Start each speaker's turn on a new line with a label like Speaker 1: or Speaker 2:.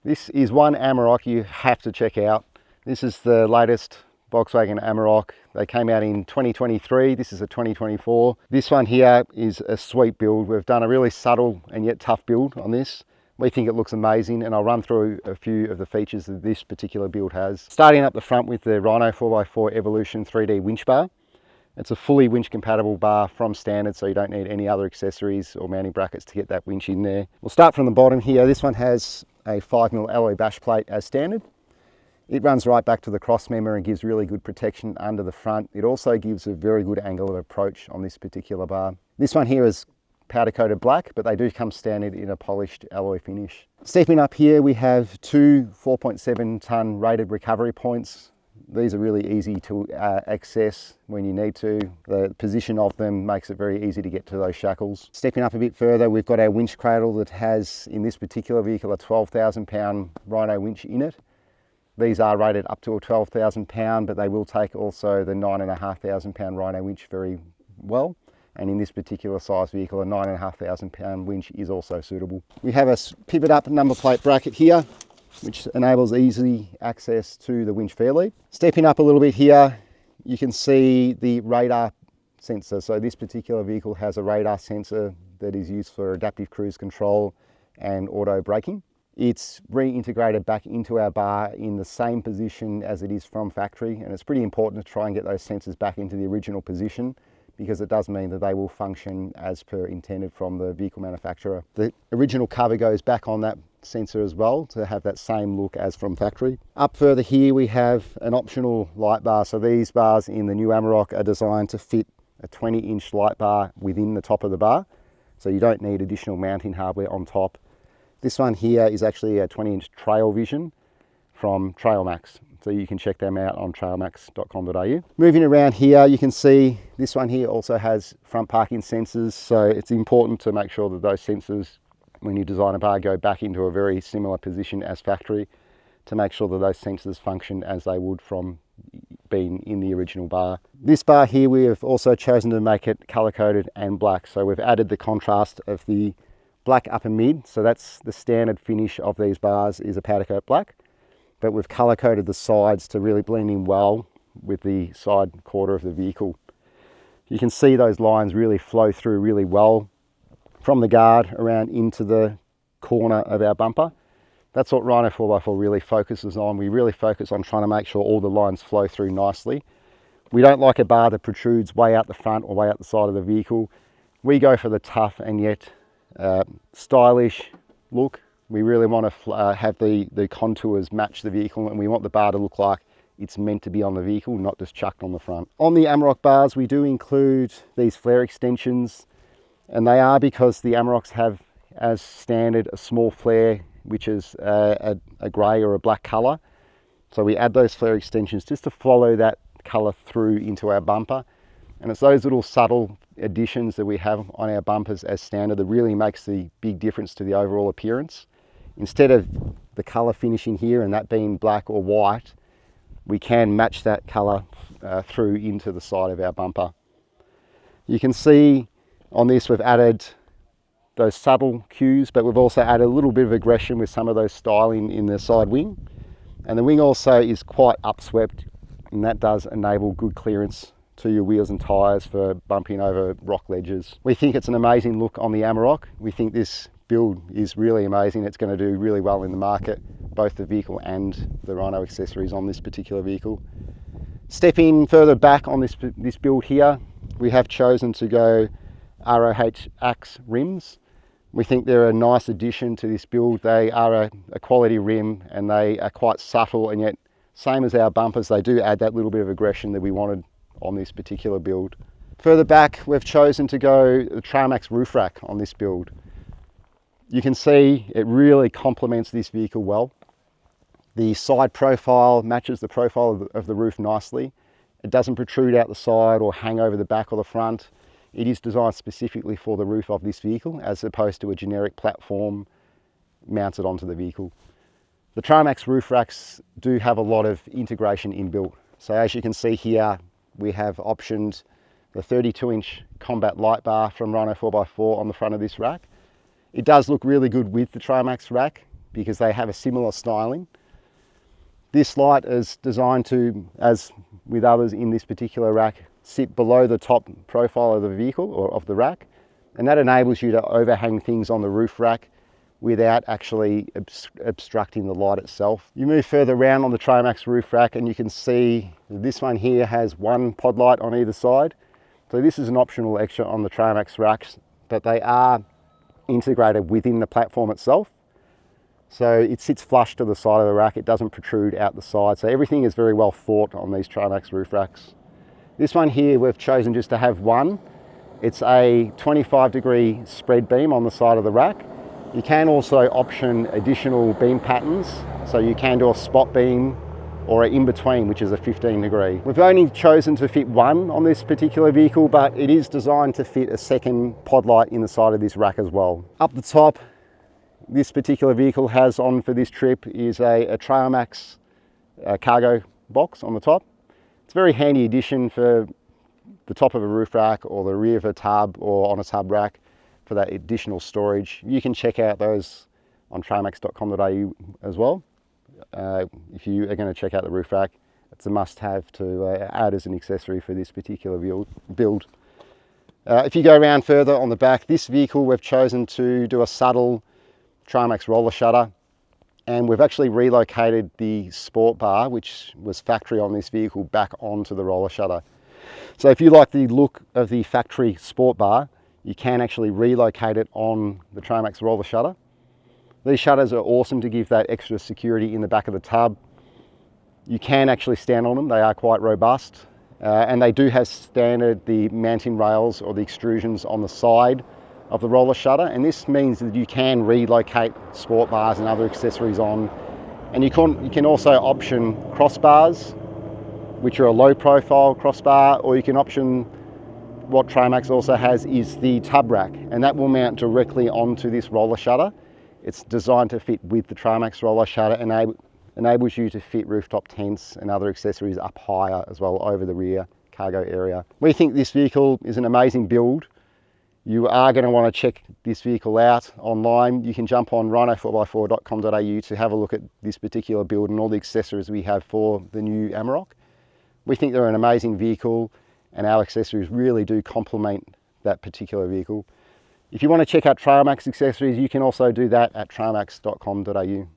Speaker 1: This is one Amarok you have to check out. This is the latest Volkswagen Amarok. They came out in 2023. This is a 2024. This one here is a sweet build. We've done a really subtle and yet tough build on this. We think it looks amazing, and I'll run through a few of the features that this particular build has. Starting up the front with the Rhino4x4 Evolution 3D winch bar. It's a fully winch compatible bar from standard, so you don't need any other accessories or mounting brackets to get that winch in there. We'll start from the bottom here. This one has a 5mm alloy bash plate as standard. It runs right back to the cross member and gives really good protection under the front. It also gives a very good angle of approach on this particular bar. This one here is powder coated black, but they do come standard in a polished alloy finish. Stepping up here, we have two 4.7 ton rated recovery points. These are really easy to access when you need to. The position of them makes it very easy to get to those shackles. Stepping up a bit further, we've got our winch cradle that has, in this particular vehicle, a 12,000 pound Rhino winch in it. These are rated up to a 12,000 pound, but they will take also the 9,500 pound Rhino winch very well. And in this particular size vehicle, a 9,500 pound winch is also suitable. We have a pivot up number plate bracket here, which enables easy access to the winch fair lead. Stepping up a little bit here, you can see the radar sensor. So this particular vehicle has a radar sensor that is used for adaptive cruise control and auto braking. It's reintegrated back into our bar in the same position as it is from factory, and it's pretty important to try and get those sensors back into the original position, because it does mean that they will function as per intended from the vehicle manufacturer. The original cover goes back on that sensor as well to have that same look as from factory. Up further here we have an optional light bar. So these bars in the new Amarok are designed to fit a 20-inch light bar within the top of the bar, so you don't need additional mounting hardware on top. This one here is actually a 20-inch TrailVision from TrailMax, so you can check them out on trailmax.com.au. Moving around here, you can see this one here also has front parking sensors, so it's important to make sure that those sensors, when you design a bar, go back into a very similar position as factory to make sure that those sensors function as they would from being in the original bar. This bar here, we have also chosen to make it color-coded and black, so we've added the contrast of the black upper mid, so that's the standard finish of these bars, is a powder coat black, but we've color coded the sides to really blend in well with the side quarter of the vehicle. You can see those lines really flow through really well from the guard around into the corner of our bumper. That's what Rhino4x4 really focuses on. We really focus on trying to make sure all the lines flow through nicely. We don't like a bar that protrudes way out the front or way out the side of the vehicle. We go for the tough and yet stylish look. We really want to have the contours match the vehicle, and we want the bar to look like it's meant to be on the vehicle, not just chucked on the front. On the Amarok bars, we do include these flare extensions, and they are because the Amaroks have as standard a small flare, which is a grey or a black colour. So we add those flare extensions just to follow that colour through into our bumper. And it's those little subtle additions that we have on our bumpers as standard that really makes the big difference to the overall appearance. Instead of the colour finishing here and that being black or white, we can match that colour through into the side of our bumper. You can see on this we've added those subtle cues, but we've also added a little bit of aggression with some of those styling in the side wing. And the wing also is quite upswept, and that does enable good clearance to your wheels and tyres for bumping over rock ledges. We think it's an amazing look on the Amarok. We think this build is really amazing. It's going to do really well in the market, both the vehicle and the Rhino accessories on this particular vehicle. Stepping further back on this build here, we have chosen to go ROH-AX rims. We think they're a nice addition to this build. They are a quality rim, and they are quite subtle, and yet same as our bumpers, they do add that little bit of aggression that we wanted on this particular build. Further back, we've chosen to go the TrailMax roof rack on this build. You can see it really complements this vehicle well. The side profile matches the profile of the roof nicely. It doesn't protrude out the side or hang over the back or the front. It is designed specifically for the roof of this vehicle, as opposed to a generic platform mounted onto the vehicle. The TrailMax roof racks do have a lot of integration inbuilt. So as you can see here, we have optioned the 32-inch combat light bar from Rhino4x4 on the front of this rack. It does look really good with the TrailMax rack, because they have a similar styling. This light is designed to, as with others in this particular rack, sit below the top profile of the vehicle or of the rack, and that enables you to overhang things on the roof rack without actually obstructing the light itself. You move further around on the TrailMax roof rack and you can see this one here has one pod light on either side. So this is an optional extra on the TrailMax racks, but they are integrated within the platform itself. So it sits flush to the side of the rack, it doesn't protrude out the side. So everything is very well thought on these TrailMax roof racks. This one here, we've chosen just to have one. It's a 25-degree spread beam on the side of the rack. You can also option additional beam patterns. So you can do a spot beam or an in-between, which is a 15-degree. We've only chosen to fit one on this particular vehicle, but it is designed to fit a second pod light in the side of this rack as well. Up the top, this particular vehicle has on for this trip is a TrailMax Cargo Box on the top. It's a very handy addition for the top of a roof rack or the rear of a tub or on a tub rack for that additional storage. You can check out those on trailmax.com.au as well. If you are going to check out the roof rack, it's a must-have to add as an accessory for this particular build. If you go around further on the back, this vehicle we've chosen to do a subtle TrailMax roller shutter, and we've actually relocated the sport bar, which was factory on this vehicle, back onto the roller shutter. So if you like the look of the factory sport bar, you can actually relocate it on the TrailMax roller shutter. These shutters are awesome to give that extra security in the back of the tub. You can actually stand on them, they are quite robust, and they do have standard the mounting rails or the extrusions on the side of the roller shutter, and this means that you can relocate sport bars and other accessories on, and you can also option crossbars, which are a low profile crossbar, or you can option what TrailMax also has is the tub rack, and that will mount directly onto this roller shutter. It's designed to fit with the TrailMax roller shutter and enables you to fit rooftop tents and other accessories up higher as well over the rear cargo area. We think this vehicle is an amazing build. You are going to want to check this vehicle out online. You can jump on Rhino4x4.com.au to have a look at this particular build and all the accessories we have for the new Amarok. We think they're an amazing vehicle and our accessories really do complement that particular vehicle. If you want to check out TrailMax accessories, you can also do that at trailmax.com.au.